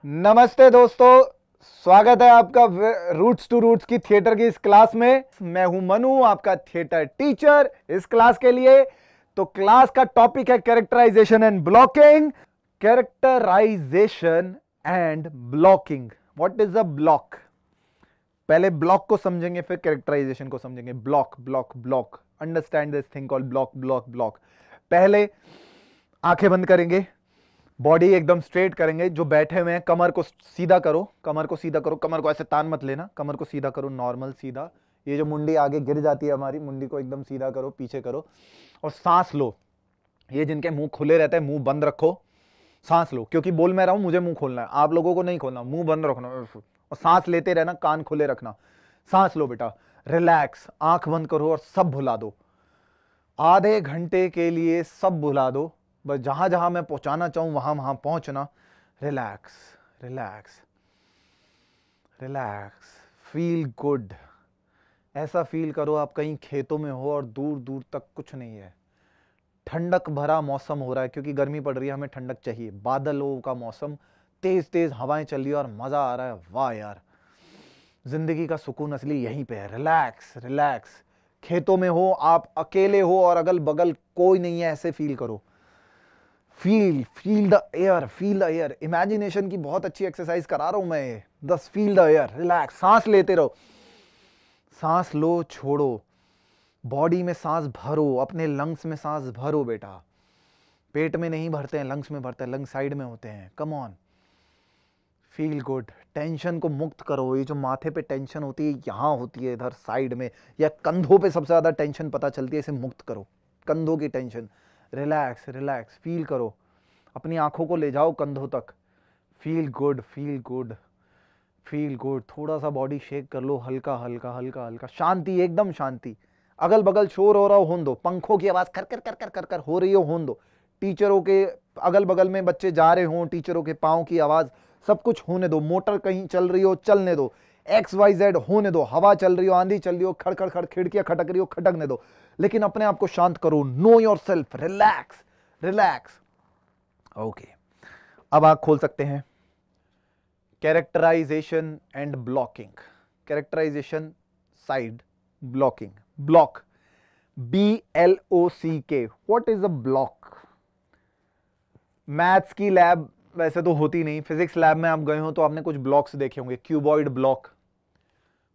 नमस्ते दोस्तों, स्वागत है आपका रूट्स टू रूट्स की थिएटर की इस क्लास में। मैं हूं मनु, आपका थिएटर टीचर इस क्लास के लिए। तो क्लास का टॉपिक है characterization and blocking. Characterization and blocking, what is a block? पहले ब्लॉक को समझेंगे, फिर कैरेक्टराइजेशन को समझेंगे। Block block block, understand this thing called block block block. पहले आंखें बंद करेंगे, बॉडी एकदम स्ट्रेट करेंगे। जो बैठे हुए हैं कमर को सीधा करो, कमर को सीधा करो, कमर को ऐसे तान मत लेना, कमर को सीधा करो, नॉर्मल सीधा। ये जो मुंडी आगे गिर जाती है हमारी, मुंडी को एकदम सीधा करो, पीछे करो और सांस लो। ये जिनके मुंह खुले रहते हैं, मुंह बंद रखो, सांस लो। क्योंकि बोल मैं रहा हूं, मुझे मुंह खोलना है, आप लोगों को नहीं खोलना, मुंह बंद रखना और सांस लेते रहना, कान खुले रखना। सांस लो बेटा, रिलैक्स, आंख बंद करो और सब भुला दो। आधे घंटे के लिए सब भुला दो, बस जहां जहां मैं पहुंचाना चाहूं वहां वहां पहुंचना। Relax relax relax, feel good. ऐसा फील करो आप कहीं खेतों में हो और दूर दूर तक कुछ नहीं है। ठंडक भरा मौसम हो रहा है क्योंकि गर्मी पड़ रही है, हमें ठंडक चाहिए। बादलों का मौसम, तेज तेज हवाएं चल रही है और मजा आ रहा है। वाह यार, जिंदगी का सुकून असली यहीं पे है। Relax relax. खेतों में हो, आप अकेले हो और अगल बगल कोई नहीं है, ऐसे फील करो। Feel the air, feel the air. Imagination की बहुत अच्छी एक्सरसाइज करा रहा हूं मैं। बस फील द एयर, रिलैक्स, सांस लेते रहो। सांस लो, छोड़ो, बॉडी में सांस भरो, अपने लंग्स में सांस भरो बेटा। पेट में नहीं भरते हैं, लंग्स में भरते हैं, लंग्स साइड में होते हैं। Come on, feel good. Tension को मुक्त करो। ये जो माथे पे टेंशन होती है, यहां होती है, इधर साइड में या कंधों पे सबसे ज्यादा टेंशन पता चलती है, इसे मुक्त करो, कंधों की टेंशन। रिलैक्स रिलैक्स, फील करो, अपनी आंखों को ले जाओ कंधों तक। Feel good feel good feel good. थोड़ा सा बॉडी शेक कर लो, हल्का हल्का हल्का हल्का। शांति, एकदम शांति। अगल बगल शोर हो रहा हो, होने दो। पंखों की आवाज कर कर कर कर कर कर हो रही हो, होने दो। टीचरों के अगल बगल में बच्चे जा रहे हो, टीचरों के पाँव की आवाज, सब कुछ होने दो। मोटर कहीं चल रही हो, चलने दो। XYZ होने दो। हवा चल रही हो, आंधी चल रही हो, खड़ खड़ खड़ खिड़कियां खटक रही हो, खटकने दो। लेकिन अपने आप को शांत करो। Know yourself, relax relax. Okay, अब आंख खोल सकते हैं। Characterization and blocking. Characterization side, blocking block, BLOCK। What is a block? Maths की लैब वैसे तो होती नहीं, फिजिक्स लैब में आप गए हो तो आपने कुछ ब्लॉक्स देखे होंगे। क्यूबॉइड ब्लॉक,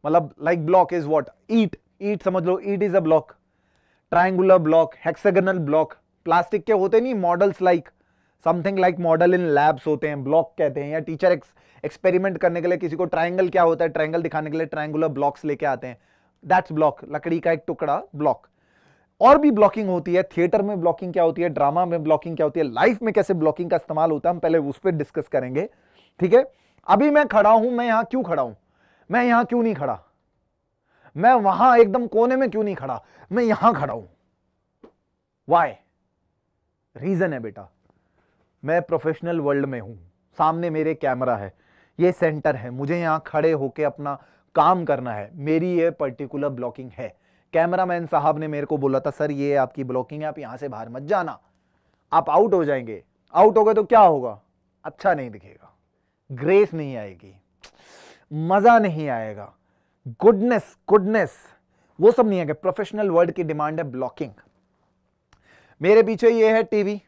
मतलब लाइक ब्लॉक इज व्हाट? ईट, ईट समझ लो, ईट is a block. Triangular block, hexagonal block, plastic के होते नहीं models, like something like model in labs होते हैं, ब्लॉक कहते हैं। या टीचर एक्सपेरिमेंट करने के लिए किसी को ट्रायंगल क्या होता है, ट्रायंगल दिखाने के लिए ट्रायंगुलर ब्लॉक्स लेके आते हैं। दैट्स ब्लॉक, लकड़ी का एक टुकड़ा, ब्लॉक। और भी ब्लॉकिंग होती है। थिएटर में ब्लॉकिंग क्या होती है, ड्रामा में ब्लॉकिंग क्या होती है, लाइफ में कैसे ब्लॉकिंग का इस्तेमाल होता है, हम पहले उस पर डिस्कस करेंगे। ठीक है, अभी मैं खड़ा हूं, मैं यहां क्यों खड़ा हूं? मैं यहां क्यों नहीं खड़ा? मैं वहां एकदम कोने में क्यों नहीं खड़ा? मैं यहां खड़ा हूं। वाई? रीजन है बेटा, मैं प्रोफेशनल वर्ल्ड में हूं, सामने मेरे कैमरा है, ये सेंटर है, मुझे यहां खड़े होके अपना काम करना है, मेरी ये पर्टिकुलर ब्लॉकिंग है। कैमरामैन साहब ने मेरे को बोला था, सर ये आपकी ब्लॉकिंग है, आप यहां से बाहर मत जाना, आप आउट हो जाएंगे। आउट हो गए तो क्या होगा? अच्छा नहीं दिखेगा, ग्रेस नहीं आएगी, मजा नहीं आएगा, गुडनेस गुडनेस वो सब नहीं आएगा। प्रोफेशनल वर्ल्ड की डिमांड है ब्लॉकिंग। मेरे पीछे ये है टीवी,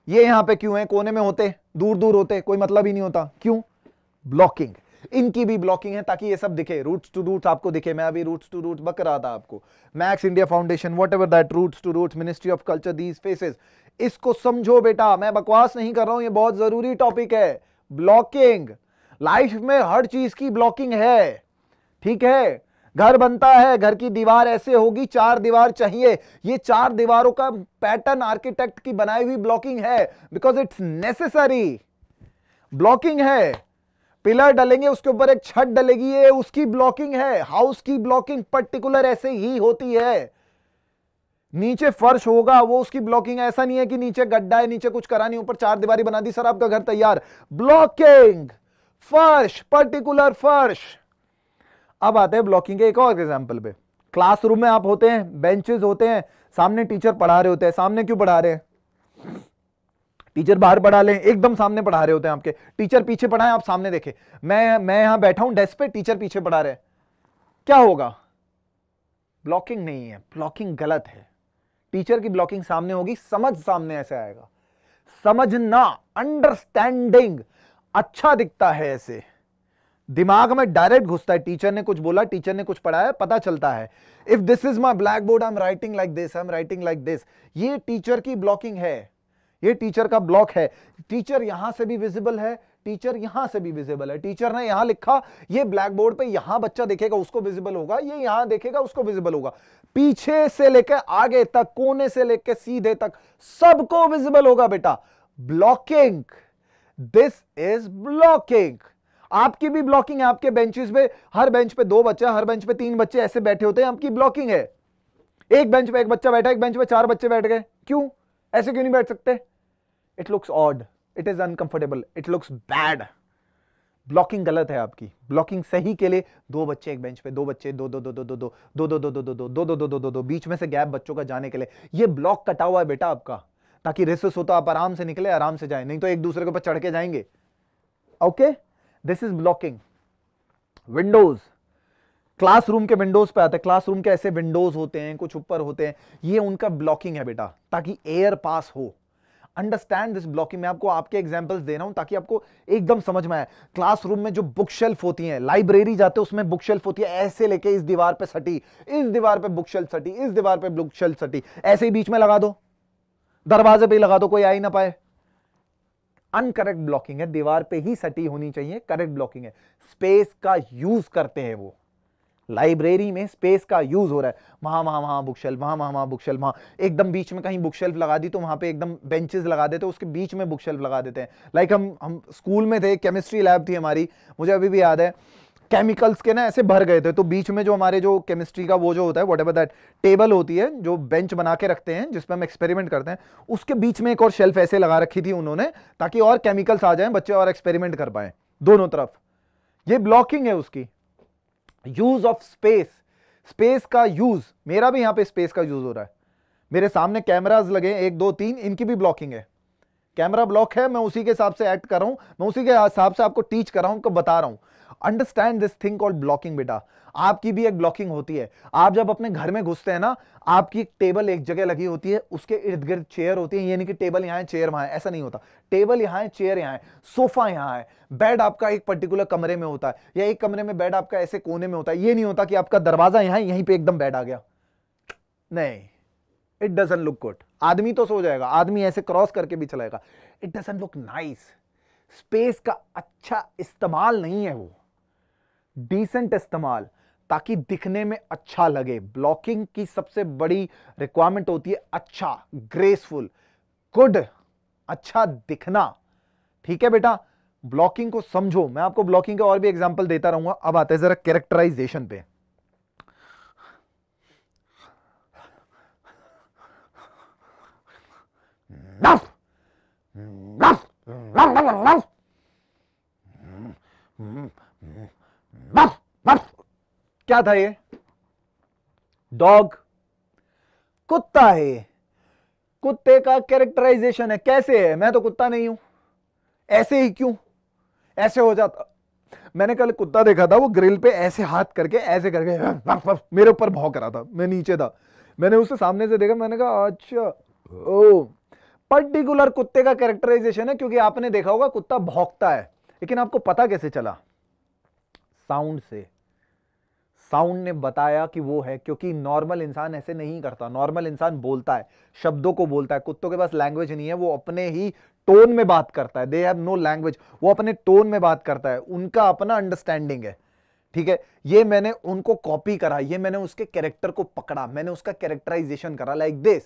ये यहां पे क्यों है? कोने में होते, दूर दूर होते, कोई मतलब ही नहीं होता। क्यों? ब्लॉकिंग। इनकी भी ब्लॉकिंग है ताकि ये सब दिखे, रूट्स टू रूट्स आपको दिखे। मैं अभी रूट्स टू रूट्स बक रहा था आपको। Max India Foundation, whatever that, roots to roots, Ministry of Culture, these faces. इसको समझो बेटा, मैं बकवास नहीं कर रहा हूं, ये बहुत जरूरी टॉपिक है। ब्लॉकिंग, लाइफ में हर चीज की ब्लॉकिंग है। ठीक है, घर बनता है, घर की दीवार ऐसे होगी, 4 दीवार चाहिए। ये 4 दीवारों का पैटर्न आर्किटेक्ट की बनाई हुई ब्लॉकिंग है, बिकॉज इट्स नेसेसरी। ब्लॉकिंग है। पिलर डलेंगे, उसके ऊपर एक छत डलेगी, ये उसकी ब्लॉकिंग है। हाउस की ब्लॉकिंग पर्टिकुलर ऐसे ही होती है। नीचे फर्श होगा, वो उसकी ब्लॉकिंग है। ऐसा नहीं है कि नीचे गड्ढा है, नीचे कुछ करा नहीं, ऊपर 4 दीवारी बना दी, सर आपका घर तैयार। ब्लॉकिंग, फर्श, पर्टिकुलर फर्श। अब आते हैं ब्लॉकिंग के एक और एग्जांपल पे। क्लासरूम में आप होते हैं, बेंचेस होते हैं, सामने टीचर पढ़ा रहे होते हैं। सामने क्यों पढ़ा रहे हैं? टीचर बाहर पढ़ा लें, एकदम सामने पढ़ा रहे होते हैं आपके, टीचर पीछे पढ़ाएं, आप सामने देखें, मैं यहां बैठा हूं डेस्क पे, टीचर पीछे पढ़ा रहे हैं, क्या होगा? ब्लॉकिंग नहीं है, ब्लॉकिंग गलत है। टीचर की ब्लॉकिंग सामने होगी, समझ सामने ऐसे आएगा, समझना, अंडरस्टैंडिंग अच्छा दिखता है, ऐसे दिमाग में डायरेक्ट घुसता है। टीचर ने कुछ बोला, टीचर ने कुछ पढ़ाया, पता चलता है। If this is my black board, I am writing like this, I am writing like this, ये टीचर की ब्लॉकिंग है, ये टीचर का ब्लॉक है। टीचर यहां से भी विजिबल है, टीचर यहां से भी विजिबल है। टीचर ने यहां लिखा, ये ब्लैक बोर्ड पे यहां बच्चा देखेगा उसको विजिबल होगा, ये यहां देखेगा उसको विजिबल होगा, पीछे से लेकर आगे तक, कोने से लेकर सीधे तक, सबको विजिबल होगा बेटा। Blocking, this is blocking. आपकी भी ब्लॉकिंग है, आपके बेंचेस पे, हर बेंच पे 2 बच्चे, हर बेंच पे 3 बच्चे ऐसे बैठे होते हैं, आपकी ब्लॉकिंग है। एक बेंच पे एक बच्चा बैठा, एक बेंच पे 4 बच्चे बैठ गए, क्यों? ऐसे क्यों नहीं बैठ सकते? It looks odd, it is uncomfortable, it looks bad. Blocking गलत है आपकी। ब्लॉकिंग सही के लिए 2 बच्चे एक बेंच पे, 2 बच्चे, 2 2 2 2 2 2 2 2 2 2 2 2 2 2 2 2 2, बीच में से गैप बच्चों का जाने के लिए, ये ब्लॉक कटा हुआ है बेटा आपका, ताकि रेसेस हो तो आप आराम से निकले, आराम से जाए, नहीं तो एक दूसरे के ऊपर चढ़ के जाएंगे। Okay, this is blocking. Windows, classroom के विंडोज पे आते हैं, क्लासरूम के ऐसे विंडोज होते हैं, कुछ ऊपर होते हैं, ये उनका ब्लॉकिंग है बेटा, ताकि एयर पास हो। Understand this blocking. मैं आपको आपके एग्जांपल्स दे रहा हूं ताकि आपको एकदम समझ में आए। क्लासरूम में जो बुक शेल्फ होती हैं, लाइब्रेरी जाते हो उसमें बुक शेल्फ होती है, ऐसे लेके इस दीवार पे सटी, इस दीवार पे बुक शेल्फ सटी, इस दीवार पे बुक शेल्फ सटी, ऐसे ही बीच में लगा दो, दरवाजे पे ही लगा दो, कोई आ ही ना पाए। अनकरेक्ट ब्लॉकिंग है, दीवार पे ही सटी होनी चाहिए, करेक्ट ब्लॉकिंग है। स्पेस का यूज करते हैं वो, लाइब्रेरी में स्पेस का यूज हो रहा है, वहां वहां वहां बुक शेल्फ, वहां वहां वहां बुक शेल्फ, वहां एकदम बीच में कहीं बुक शेल्फ लगा दी तो वहां पे एकदम बेंचेस लगा देते, उसके बीच में बुक शेल्फ लगा देते हैं। लाइक हम स्कूल में थे, केमिस्ट्री लैब थी हमारी, मुझे अभी भी याद है, केमिकल्स के ना ऐसे भर गए थे, तो बीच में जो हमारे जो केमिस्ट्री का वो जो होता है, व्हाटएवर दैट टेबल होती है, जो बेंच बना के रखते हैं जिसपे हम एक्सपेरिमेंट करते हैं, उसके बीच में एक और शेल्फ ऐसे लगा रखी थी उन्होंने, ताकि और केमिकल्स आ जाएं, बच्चे और एक्सपेरिमेंट कर पाए दोनों तरफ। ये ब्लॉकिंग है उसकी। यूज ऑफ स्पेस, स्पेस का यूज, मेरा भी यहां पे स्पेस का यूज हो रहा है, मेरे सामने कैमरास लगे 1 2 3, इनकी भी ब्लॉकिंग है। कैमरा ब्लॉक है, मैं उसी के हिसाब से एक्ट कर रहा हूं, मैं उसी के हिसाब से आपको टीच कर रहा हूं, आपको बता रहा हूं। Understand this thing called blocking बेटा। आपकी भी एक ब्लॉकिंग होती है। आप जब अपने घर में घुसते हैं ना, आपकी एक टेबल एक जगह लगी होती है, उसके इर्द गिर्द चेयर होती है, ये नहीं कि टेबल यहां है चेयर वहां है, ऐसा नहीं होता। टेबल यहां है, चेयर यहां है, सोफा यहां है, बेड आपका एक पर्टिकुलर कमरे में होता है, या एक कमरे में बेड आपका ऐसे कोने में होता है। ये नहीं होता कि आपका दरवाजा यहां है, यहीं पे एकदम बेड आ गया, नहीं, इट डजंट लुक गुड। आदमी तो सो जाएगा, आदमी ऐसे क्रॉस करके भी चलाएगा, it doesn't look nice. Space का अच्छा इस्तेमाल नहीं है वो, डिसेंट इस्तेमाल, ताकि दिखने में अच्छा लगे। ब्लॉकिंग की सबसे बड़ी रिक्वायरमेंट होती है अच्छा, ग्रेसफुल, गुड, अच्छा दिखना। ठीक है बेटा, ब्लॉकिंग को समझो, मैं आपको ब्लॉकिंग के और भी एग्जांपल देता रहूंगा। अब आते हैं जरा कैरेक्टराइजेशन पे। क्या था ये? डॉग, कुत्ता है ये। कुत्ते का कैरेक्टराइजेशन है, कैसे है? मैं तो कुत्ता नहीं हूं, ऐसे ही क्यों? ऐसे हो जाता। मैंने कल कुत्ता देखा था, वो ग्रिल पे ऐसे हाथ करके ऐसे करके मेरे ऊपर भौंक रहा था, मैं नीचे था, मैंने उसे सामने से देखा, मैंने कहा अच्छा ओ, पर्टिकुलर कुत्ते का कैरेक्टराइजेशन है, क्योंकि आपने देखा होगा कुत्ता भौंकता है, लेकिन आपको पता कैसे चला? साउंड से। साउंड ने बताया कि वो है, क्योंकि नॉर्मल इंसान ऐसे नहीं करता। नॉर्मल इंसान बोलता है, शब्दों को बोलता है, कुत्तों के पास लैंग्वेज नहीं है, वो अपने ही टोन में बात करता है, दे हैव नो लैंग्वेज, वो अपने टोन में बात करता है, उनका अपना अंडरस्टैंडिंग है। ठीक है, ये मैंने उनको कॉपी करा, ये मैंने उसके कैरेक्टर को पकड़ा, मैंने उसका कैरेक्टराइजेशन करा, लाइक दिस,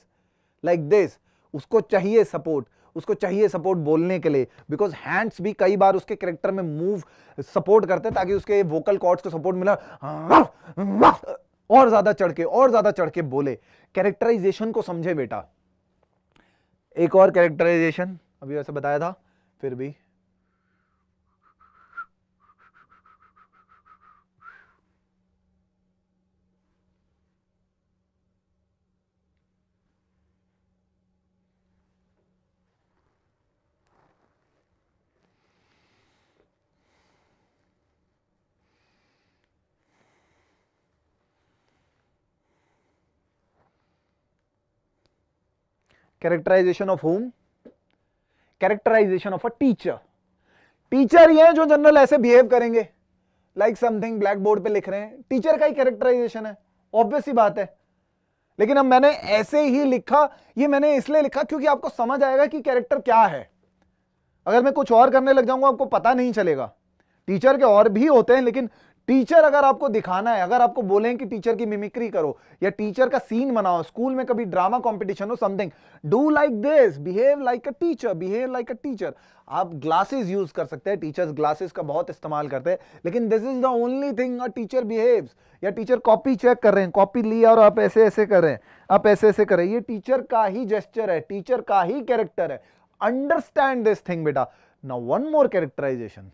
लाइक दिस। उसको चाहिए सपोर्ट, उसको चाहिए सपोर्ट बोलने के लिए, बिकॉज हैंड्स भी कई बार उसके कैरेक्टर में मूव सपोर्ट करते हैं, ताकि उसके वोकल कॉर्ड्स को सपोर्ट मिला, और ज्यादा चढ़ के, और ज्यादा चढ़ के बोले। कैरेक्टराइजेशन को समझे बेटा। एक और कैरेक्टराइजेशन अभी वैसे बताया था, फिर भी characterization of home, characterization of a teacher. Teacher ये है जो जनरल ऐसे बिहेव करेंगे, लाइक समथिंग ब्लैक बोर्ड पे लिख रहे हैं, टीचर का ही कैरेक्टराइजेशन है, ऑब्वियस ही बात है। लेकिन अब मैंने ऐसे ही लिखा, ये मैंने इसलिए लिखा क्योंकि आपको समझ आएगा कि कैरेक्टर क्या है। अगर मैं कुछ और करने लग जाऊंगा आपको पता नहीं चलेगा। टीचर के और भी होते हैं, लेकिन टीचर अगर आपको दिखाना है, अगर आपको बोलें कि टीचर की मिमिक्री करो या टीचर का सीन बनाओ, स्कूल में कभी ड्रामा कंपटीशन हो, something, do like this, behave like a teacher, behave like a teacher. आप ग्लासेस यूज कर सकते हैं, टीचर्स ग्लासेस का बहुत इस्तेमाल करते हैं, लेकिन this is the only thing a teacher behaves. या टीचर कॉपी चेक कर रहे हैं, कॉपी लिया और आप ऐसे ऐसे कर रहे हैं, आप ऐसे ऐसे कर रहे हैं, ये टीचर का ही जेस्चर है, टीचर का ही कैरेक्टर है। अंडरस्टैंड दिस थिंग बेटा। Now one more characterization,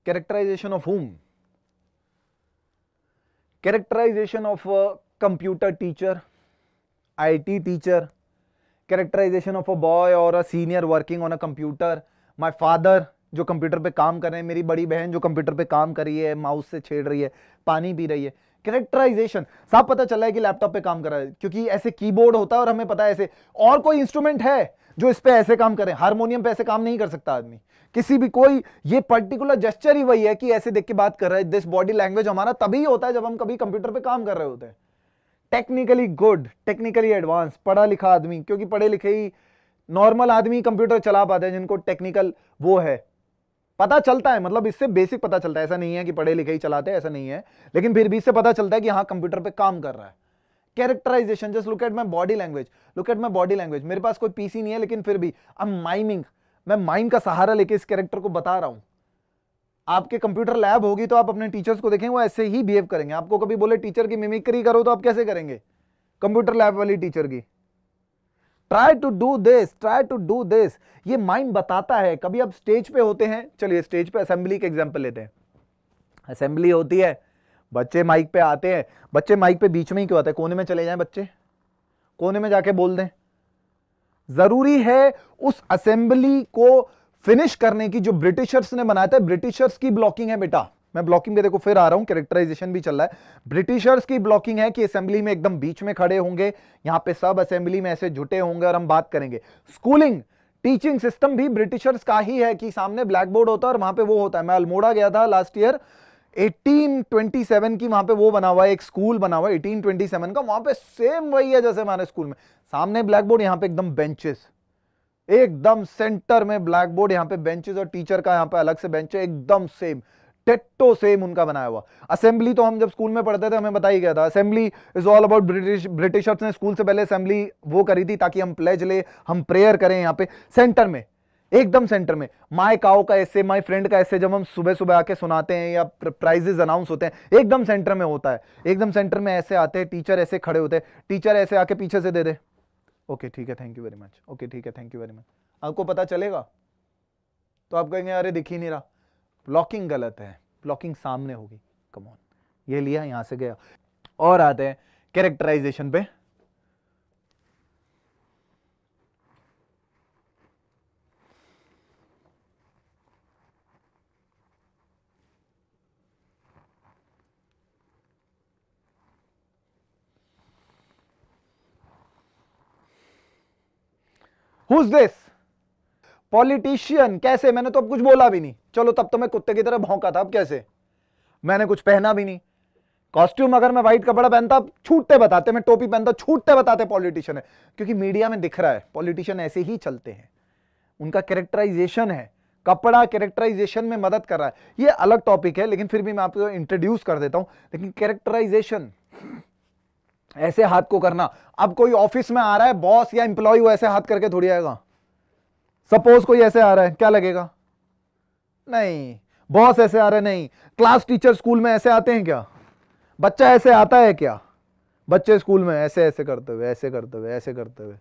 characterization of whom? Characterization of a computer teacher, IT teacher, characterization of a boy or a senior working on a computer, my father जो computer पे काम कर रहे हैं, मेरी बड़ी बहन जो कंप्यूटर पे काम कर रही है, माउस से छेड़ रही है, पानी पी रही है। कैरेक्टराइजेशन साफ पता चला है कि लैपटॉप पे काम कर रहा है, क्योंकि ऐसे कीबोर्ड होता है और हमें पता है ऐसे। और कोई इंस्ट्रूमेंट है जो इस पे ऐसे काम करे? हारमोनियम पे ऐसे काम नहीं कर सकता आदमी, किसी भी कोई। ये पर्टिकुलर जेस्चर ही वही है कि ऐसे देख के बात कर रहा है। दिस बॉडी लैंग्वेज हमारा तभी होता है जब हम कभी कंप्यूटर पे काम कर रहे होते हैं। टेक्निकली गुड, टेक्निकली एडवांस, पढ़ा लिखा आदमी, क्योंकि पढ़े लिखे ही नॉर्मल आदमी कंप्यूटर चला पाते हैं जिनको टेक्निकल वो है, पता चलता है, मतलब इससे बेसिक पता चलता है। ऐसा नहीं है कि पढ़े लिखे ही चलाते हैं, ऐसा नहीं है, लेकिन फिर भी इससे पता चलता है कि हाँ कंप्यूटर पे काम कर रहा है। Characterization, just look at my body language, look at my body language. मेरे पास कोई पीसी नहीं है, लेकिन फिर भी आई एम माइमिंग, मैं माइम का सहारा लेके इस कैरेक्टर को बता रहा हूं। आपके कंप्यूटर लैब होगी तो आप अपने टीचर्स को देखेंगे, वो ऐसे ही बिहेव करेंगे। आपको कभी बोले टीचर की मिमिक्री करो तो आप कैसे करेंगे? कंप्यूटर लैब वाली टीचर की। Try to do this, try to do this, ये माइंड बताता है। कभी आप स्टेज पे होते हैं, चलिए स्टेज पे असेंबली के एग्जांपल लेते हैं। असेंबली होती है, बच्चे माइक पे आते हैं, बच्चे माइक पे बीच में ही क्यों आते हैं? कोने में चले जाएं बच्चे, कोने में जाके बोल दें। जरूरी है उस असेंबली को फिनिश करने की जो ब्रिटिशर्स ने बनाया था। ब्रिटिशर्स की ब्लॉकिंग है बेटा, मैं ब्लॉकिंग पे देखो फिर आ रहा हूं, कैरेक्टराइजेशन भी चल रहा है। ब्रिटिशर्स की ब्लॉकिंग है कि असेंबली में एकदम बीच में खड़े होंगे, यहां पे सब असेंबली में ऐसे जुटे होंगे और हम बात करेंगे। स्कूलिंग, टीचिंग सिस्टम भी ब्रिटिशर्स का ही है कि सामने ब्लैक बोर्ड होता है और वहां पे वो होता है। मैं अल्मोड़ा गया था लास्ट ईयर, 1827 की वहां पे वो बना हुआ है, एक स्कूल बना हुआ है 1827 का, वहां पे सेम वही है जैसे हमारे स्कूल में। सामने ब्लैक बोर्ड, यहां पे एकदम बेंचेस, एकदम सेंटर में ब्लैक बोर्ड, यहां पे बेंचेस, और टीचर का यहां पे अलग से बेंच है, एकदम सेम, टेट्टो सेम उनका बनाया हुआ। असेंबली तो हम जब स्कूल में पढ़ते थे हमें बता ही गया था, assembly is all about Britishers ने स्कूल से पहले असेंबली वो करी थी ताकि हम प्लेज ले, हम प्रेयर करें। यहाँ पे सेंटर में, एकदम सेंटर में, माय काओ का ऐसे, माय फ्रेंड का ऐसे जब हम सुबह सुबह आके सुनाते हैं या प्राइजेस अनाउंस होते हैं, एकदम सेंटर में होता है। एकदम सेंटर में ऐसे आते हैं टीचर, ऐसे खड़े होते हैं, टीचर ऐसे आके पीछे से दे दे, ओके ठीक है thank you very much, okay ठीक है थैंक यू वेरी मच। आपको पता चलेगा तो आप कहेंगे अरे दिख ही नहीं रहा, ब्लॉकिंग गलत है, ब्लॉकिंग सामने होगी। कम ऑन, ये लिया यहां से गया। और आते हैं कैरेक्टराइजेशन पे। Who's this? पॉलिटिशियन। कैसे? मैंने तो अब कुछ बोला भी नहीं, चलो तब तो मैं कुत्ते की तरह भौंका था, अब कैसे? मैंने कुछ पहना भी नहीं, कॉस्ट्यूम अगर मैं व्हाइट कपड़ा पहनता छूटते बताते, मैं टोपी पहनता छूटते बताते पॉलिटिशियन है, क्योंकि मीडिया में दिख रहा है पॉलिटिशियन ऐसे ही चलते हैं, उनका कैरेक्टराइजेशन है। कपड़ा कैरेक्टराइजेशन में मदद कर रहा है, ये अलग टॉपिक है, लेकिन फिर भी मैं आपको इंट्रोड्यूस कर देता हूं। लेकिन कैरेक्टराइजेशन ऐसे हाथ को करना, अब कोई ऑफिस में आ रहा है बॉस या इंप्लॉय, वो ऐसे हाथ करके थोड़ी आएगा। सपोज कोई ऐसे आ रहा है, क्या लगेगा? नहीं। बॉस ऐसे आ रहा है, नहीं। क्लास टीचर स्कूल में ऐसे आते हैं क्या? बच्चा ऐसे आता है क्या? बच्चे स्कूल में ऐसे ऐसे करते हुए, ऐसे करते हुए, ऐसे करते हुए।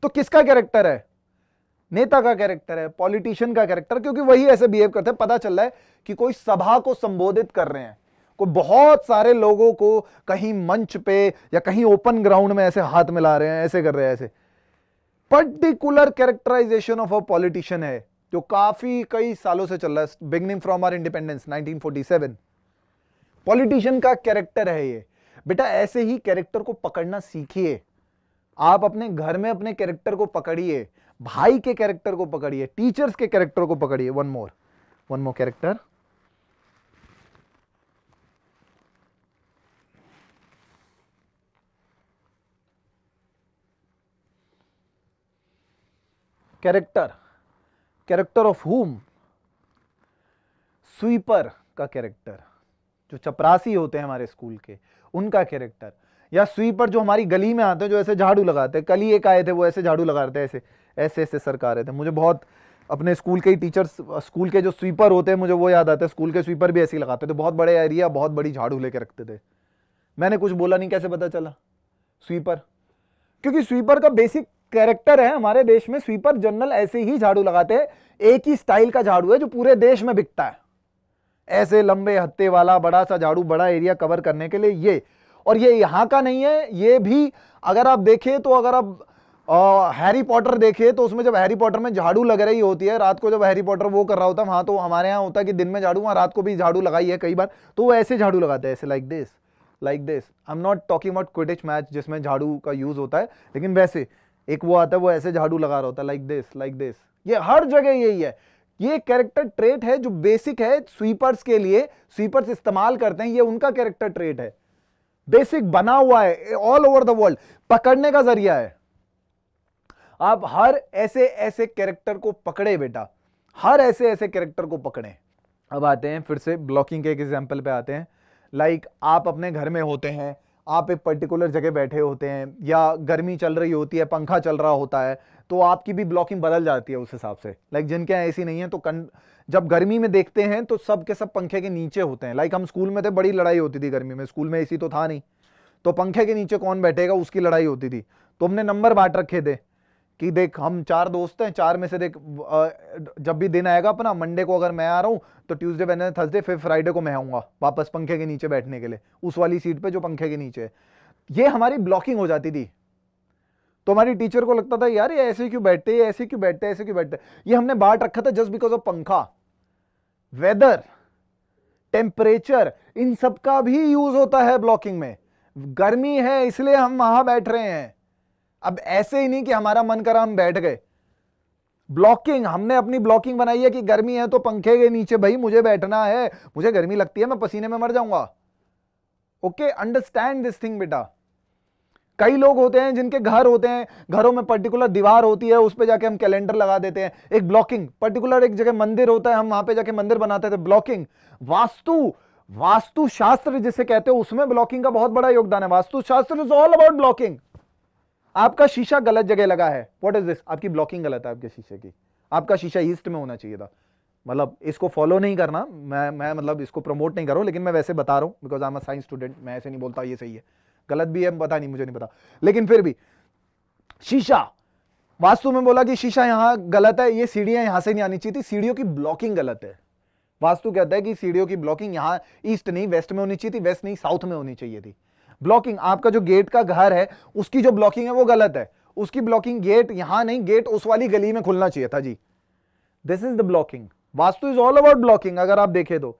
तो किसका कैरेक्टर है? नेता का कैरेक्टर है, पॉलिटिशियन का कैरेक्टर, क्योंकि वही ऐसे बिहेव करते हैं। पता चल रहा है कि कोई सभा को संबोधित कर रहे हैं, कोई बहुत सारे लोगों को कहीं मंच पे या कहीं ओपन ग्राउंड में ऐसे हाथ मिला रहे हैं, ऐसे कर रहे हैं, ऐसे particular characterization of a politician है जो काफी कई सालों से चल रहा है, beginning from our independence 1947। Politician का कैरेक्टर है ये। बेटा ऐसे ही कैरेक्टर को पकड़ना सीखिए। आप अपने घर में अपने कैरेक्टर को पकड़िए, भाई के कैरेक्टर को पकड़िए, टीचर्स के कैरेक्टर को पकड़िए। One more character. Character of हुम? स्वीपर का कैरेक्टर, जो चपरासी होते हैं हमारे स्कूल के, उनका कैरेक्टर। या स्वीपर जो हमारी गली में आते हैं, जो ऐसे झाड़ू लगाते हैं। कल ही एक आए थे, वो ऐसे झाड़ू लगा रहे थे, ऐसे ऐसे ऐसे सरका रहे थे। मुझे बहुत अपने स्कूल के ही टीचर्स, स्कूल के जो स्वीपर होते हैं, मुझे वो याद आते हैं। स्कूल के स्वीपर भी ऐसे ही लगाते थे, बहुत बड़े एरिया, बहुत बड़ी झाड़ू लेके रखते थे। मैंने कुछ बोला नहीं, कैसे पता चला? स्वीपर, क्योंकि स्वीपर का बेसिक कैरेक्टर है हमारे देश में। स्वीपर जनरल ऐसे ही झाड़ू लगाते हैं। एक ही स्टाइल का झाड़ू है जो पूरे देश में बिकता है, ऐसे लंबे हत्ते वाला बड़ा सा झाड़ू, बड़ा एरिया कवर करने के लिए ये। और ये यहां का नहीं है, ये भी अगर आप देखें तो, अगर आप हैरी पॉटर देखे तो उसमें जब हैरी पॉटर में झाड़ू लग रही होती है, रात को जब हैरी पॉटर वो कर रहा होता है वहां, तो हमारे यहाँ होता है कि दिन में झाड़ू, वहां रात को भी झाड़ू लगाई है कई बार, तो वो ऐसे झाड़ू लगाते हैं, ऐसे like this. I am not talking about Quidditch match जिसमें झाड़ू का यूज होता है, लेकिन वैसे एक वो आता है, वो ऐसे झाड़ू लगा रहा होता है, लाइक दिस। ये हर जगह यही है। ये कैरेक्टर ट्रेट है जो बेसिक है स्वीपर्स के लिए, स्वीपर्स इस्तेमाल करते हैं, ये उनका कैरेक्टर ट्रेट है, बेसिक बना हुआ है ऑल ओवर द वर्ल्ड, पकड़ने का जरिया है। आप हर ऐसे ऐसे कैरेक्टर को पकड़े बेटा, हर ऐसे ऐसे कैरेक्टर को पकड़े। अब आते हैं फिर से ब्लॉकिंग के एक एग्जांपल पे आते हैं। लाइक आप अपने घर में होते हैं, आप एक पर्टिकुलर जगह बैठे होते हैं, या गर्मी चल रही होती है, पंखा चल रहा होता है, तो आपकी भी ब्लॉकिंग बदल जाती है उस हिसाब से। लाइक जिनके यहाँ एसी नहीं है तो जब गर्मी में देखते हैं तो सब के सब पंखे के नीचे होते हैं। लाइक हम स्कूल में थे, बड़ी लड़ाई होती थी गर्मी में, स्कूल में एसी तो था नहीं, तो पंखे के नीचे कौन बैठेगा उसकी लड़ाई होती थी। तो हमने नंबर बांट रखे थे कि देख हम 4 दोस्त हैं, 4 में से देख जब भी दिन आएगा अपना, मंडे को अगर मैं आ रहा हूं तो ट्यूसडे वेडनेसडे थर्सडे फिर फ्राइडे को मैं आऊंगा वापस पंखे के नीचे बैठने के लिए, उस वाली सीट पे जो पंखे के नीचे है। ये हमारी ब्लॉकिंग हो जाती थी। तो हमारी टीचर को लगता था यार ये ऐसे क्यों बैठते, ऐसे क्यों बैठते, ऐसे क्यों बैठते। ये हमने बांट रखा था जस्ट बिकॉज ऑफ पंखा, वेदर, टेम्परेचर, इन सब का भी यूज होता है ब्लॉकिंग में। गर्मी है इसलिए हम वहां बैठ रहे हैं। अब ऐसे ही नहीं कि हमारा मन करा हम बैठ गए। ब्लॉकिंग, हमने अपनी ब्लॉकिंग बनाई है कि गर्मी है तो पंखे के नीचे भाई मुझे बैठना है, मुझे गर्मी लगती है, मैं पसीने में मर जाऊंगा। ओके, अंडरस्टैंड दिस थिंग बेटा। कई लोग होते हैं जिनके घर होते हैं, घरों में पर्टिकुलर दीवार होती है, उस पे जाके हम कैलेंडर लगा देते हैं, एक ब्लॉकिंग। पर्टिकुलर एक जगह मंदिर होता है, हम वहां पे जाके मंदिर बनाते थे, ब्लॉकिंग। वास्तु शास्त्र जिसे कहते हो उसमें ब्लॉकिंग का बहुत बड़ा योगदान है। वास्तु शास्त्र इज ऑल अबाउट ब्लॉकिंग। आपका शीशा गलत जगह लगा है, व्हाट इज दिस? आपकी ब्लॉकिंग गलत है आपके शीशे की। आपका शीशा ईस्ट में होना चाहिए था। मतलब इसको फॉलो नहीं करना, मैं मतलब इसको प्रमोट नहीं कर रहा हूं, लेकिन मैं वैसे बता रहा हूं because I am a science student. मैं ऐसे नहीं बोलता ये सही है, गलत भी है पता नहीं, मुझे नहीं पता, लेकिन फिर भी शीशा, वास्तु में बोला कि शीशा यहां गलत है, ये सीढ़ियां यहां से नहीं आनी चाहिए थी, सीढ़ियों की ब्लॉकिंग गलत है। वास्तु कहता है कि सीढ़ियों की ब्लॉकिंग यहां ईस्ट नहीं वेस्ट में होनी चाहिए थी, वेस्ट नहीं साउथ में होनी चाहिए थी। ब्लॉकिंग, आपका जो गेट का घर है उसकी जो ब्लॉकिंग है वो गलत है, उसकी ब्लॉकिंग गेट यहां नहीं, गेट उस वाली गली में खुलना चाहिए था जी। This is the blocking. Vastu is all about blocking. अगर आप देखें तो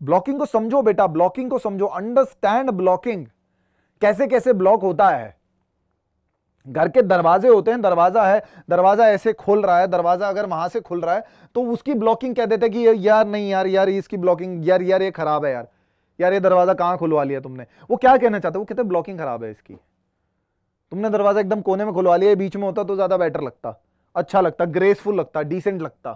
ब्लॉकिंग को समझो बेटा, ब्लॉकिंग को समझो, अंडरस्टैंड ब्लॉकिंग, कैसे कैसे ब्लॉक होता है। घर के दरवाजे होते हैं, दरवाजा है, दरवाजा ऐसे खुल रहा है, दरवाजा अगर वहां से खुल रहा है तो उसकी ब्लॉकिंग कह देते हैं कि यार नहीं यार इसकी ब्लॉकिंग यार ये खराब है, यार ये दरवाजा कहां खुलवा लिया तुमने। वो क्या कहना चाहते हैं? वो कहते हैं ब्लॉकिंग खराब है इसकी, तुमने दरवाजा एकदम कोने में खुलवा लिया, बीच में होता तो ज्यादा बेटर लगता, अच्छा लगता, ग्रेसफुल लगता, डिसेंट लगता।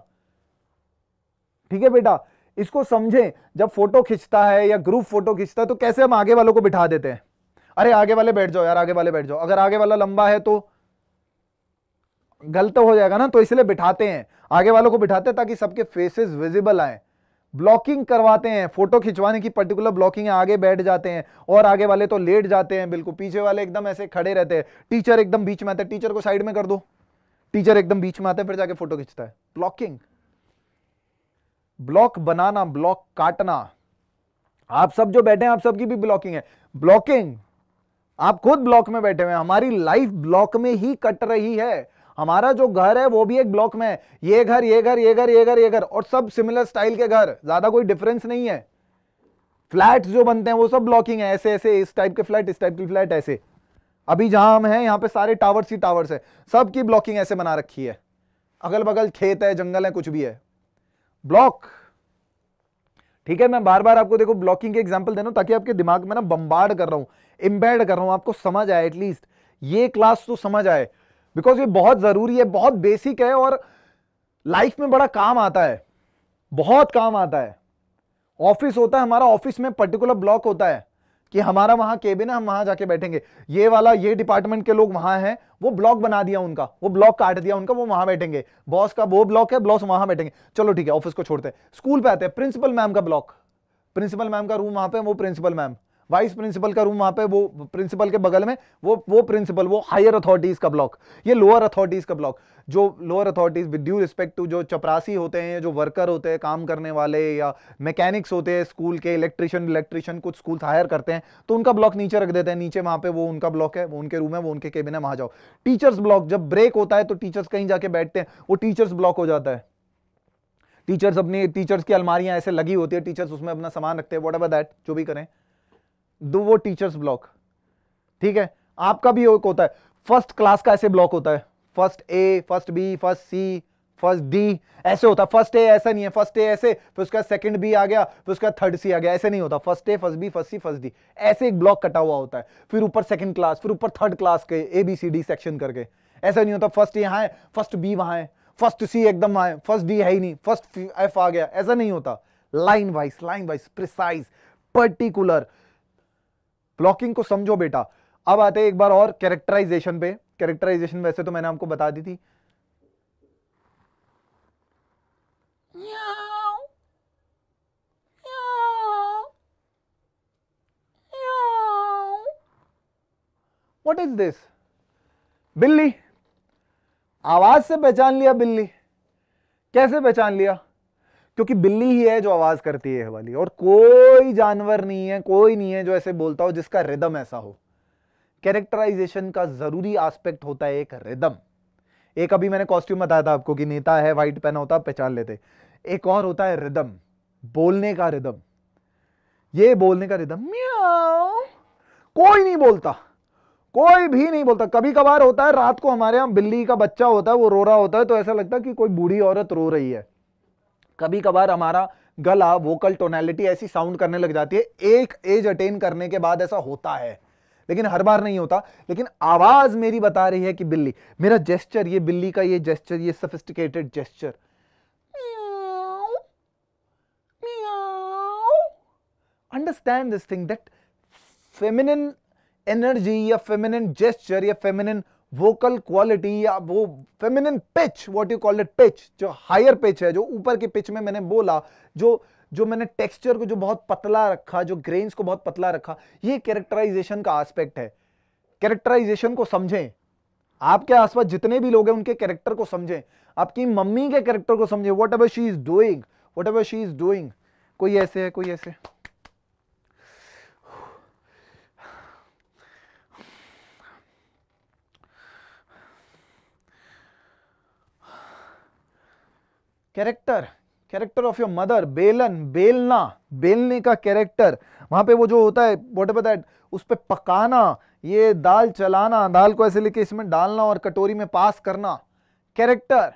ठीक है बेटा, इसको समझें। जब फोटो खींचता है या ग्रुप फोटो खींचता है तो कैसे हम आगे वालों को बिठा देते हैं, अरे आगे वाले बैठ जाओ यार, आगे वाले बैठ जाओ। अगर आगे वाला लंबा है तो गलत हो जाएगा ना, तो इसलिए बिठाते हैं, आगे वालों को बिठाते हैं ताकि सबके फेसेस विजिबल आए। ब्लॉकिंग करवाते हैं, फोटो खिंचवाने की पर्टिकुलर ब्लॉकिंग है, आगे बैठ जाते हैं और आगे वाले तो लेट जाते हैं बिल्कुल, पीछे वाले एकदम ऐसे खड़े रहते हैं, टीचर एकदम बीच में आता है, टीचर को साइड में कर दो, टीचर एकदम बीच में आता है, फिर जाके फोटो खींचता है। ब्लॉकिंग, ब्लॉक बनाना, ब्लॉक काटना, आप सब जो बैठे हैं आप सबकी भी ब्लॉकिंग है। ब्लॉकिंग, आप खुद ब्लॉक में बैठे हुए हैं, हमारी लाइफ ब्लॉक में ही कट रही है। हमारा जो घर है वो भी एक ब्लॉक में है, ये घर ये घर ये घर ये घर ये घर, और सब सिमिलर स्टाइल के घर, ज्यादा कोई डिफरेंस नहीं है। फ्लैट्स जो बनते हैं वो सब ब्लॉकिंग है, ऐसे ऐसे, इस टाइप के फ्लैट, इस टाइप की फ्लैट, ऐसे। अभी जहां हम हैं यहां पे सारे टावर्स ही टावर्स है, सबकी ब्लॉकिंग ऐसे बना रखी है। अगल बगल खेत है, जंगल है, कुछ भी है, ब्लॉक। ठीक है, मैं बार बार आपको देखो ब्लॉकिंग के एग्जांपल दे रहा हूं ताकि आपके दिमाग में ना बम्बार्ड कर रहा हूं, एम्बेड कर रहा हूं, आपको समझ आए, एटलीस्ट ये क्लास तो समझ आए, बिकॉज ये बहुत जरूरी है, बहुत बेसिक है और लाइफ में बड़ा काम आता है, बहुत काम आता है। ऑफिस होता है हमारा, ऑफिस में पर्टिकुलर ब्लॉक होता है कि हमारा वहां केबिन है, हम वहां जाके बैठेंगे, ये वाला ये डिपार्टमेंट के लोग वहां हैं, वो ब्लॉक बना दिया उनका, वो ब्लॉक काट दिया उनका, वो वहां बैठेंगे, बॉस का वो ब्लॉक है, बॉस वहां बैठेंगे। चलो ठीक है, ऑफिस को छोड़ते हैं, स्कूल पे आते हैं, प्रिंसिपल मैम का ब्लॉक, प्रिंसिपल मैम का रूम वहां पे, वो प्रिंसिपल मैम, वाइस प्रिंसिपल का रूम वहां पे, वो प्रिंसिपल के बगल में वो प्रिंसिपल, वो हायर अथॉरिटीज का ब्लॉक, ये लोअर अथॉरिटीज का ब्लॉक। जो lower authorities with due respect to जो चपरासी होते हैं, जो वर्कर होते हैं, काम करने वाले, या मैकेनिक्स होते हैं स्कूल के, इलेक्ट्रिशियन कुछ स्कूल हायर करते हैं, तो उनका ब्लॉक नीचे रख देते हैं, नीचे वहां पे वो उनका ब्लॉक है, वो उनके रूम है, वो उनके केबिन है, वहां जाओ। टीचर्स ब्लॉक, जब ब्रेक होता है तो टीचर्स कहीं जाके बैठते हैं, वो टीचर्स ब्लॉक हो जाता है। टीचर्स अपनी, टीचर्स की अलमारियां ऐसे लगी होती है, टीचर्स उसमें अपना सामान रखते हैं, व्हाटएवर दैट, जो भी करें, दो वो टीचर्स ब्लॉक। ठीक है, आपका भी एक होता है, फर्स्ट क्लास का ऐसे ब्लॉक होता है, first A, first B, first C, first D, ऐसे होता है। फर्स्ट ए ऐसा नहीं है, फर्स्ट ए ऐसे, फिर उसका सेकंड बी आ गया, फिर उसका थर्ड सी आ गया, ऐसे नहीं होता, first A, first B, first C, first D, ऐसे एक ब्लॉक कटा हुआ होता है। फिर ऊपर सेकंड क्लास, फिर ऊपर थर्ड क्लास के A B C D section करके, ऐसा नहीं होता फर्स्ट यहां है, फर्स्ट बी वहां है, फर्स्ट सी एकदम वहां है, फर्स्ट डी है ही नहीं, फर्स्ट एफ आ गया, ऐसा नहीं होता। Line wise precise, particular blocking को समझो बेटा। अब आते हैं एक बार और कैरेक्टराइजेशन पे। कैरेक्टराइजेशन वैसे तो मैंने आपको बता दी थी, व्हाट इज दिस? बिल्ली। आवाज से पहचान लिया बिल्ली, कैसे पहचान लिया? क्योंकि बिल्ली ही है जो आवाज करती है वाली, और कोई जानवर नहीं है, कोई नहीं है जो ऐसे बोलता हो जिसका रिदम ऐसा हो। कैरेक्टराइजेशन का जरूरी एस्पेक्ट होता है एक रिदम। एक अभी मैंने कॉस्ट्यूम बताया था आपको कि नेता है, व्हाइट पहना होता, पहचान लेते। एक और होता है रिदम, बोलने का रिदम। ये बोलने का रिदम, म्याऊ, कोई नहीं बोलता, कोई भी नहीं बोलता। कभी कभार होता है रात को हमारे यहां बिल्ली का बच्चा होता है, वो रो रहा होता है, तो ऐसा लगता है कि कोई बूढ़ी औरत रो रही है। कभी कभार हमारा गला, वोकल टोनैलिटी ऐसी साउंड करने लग जाती है, एक एज अटेन करने के बाद ऐसा होता है, लेकिन हर बार नहीं होता। लेकिन आवाज मेरी बता रही है कि बिल्ली, मेरा जेस्चर, ये बिल्ली का ये जेस्चर, ये sophisticated gesture, understand this thing that feminine energy या फेमिनिन जेस्चर या फेमिनिन वोकल क्वालिटी या वो feminine pitch, what you call it, pitch, जो हायर पिच है, जो ऊपर की पिच में मैंने बोला, जो मैंने टेक्सचर को जो बहुत पतला रखा, जो ग्रेन्स को बहुत पतला रखा, ये कैरेक्टराइजेशन का एस्पेक्ट है। कैरेक्टराइजेशन को समझें, आपके आसपास जितने भी लोग हैं उनके कैरेक्टर को समझें, आपकी मम्मी के कैरेक्टर को समझें, what ever she is doing, कोई ऐसे है, कोई ऐसे। कैरेक्टर ऑफ योर मदर, बेलन, बेलना, बेलने का कैरेक्टर, वहां पे वो जो होता है व्हाट एवर दैट, उस पे पकाना, ये दाल चलाना, दाल को ऐसे लेके इसमें डालना और कटोरी में पास करना, कैरेक्टर।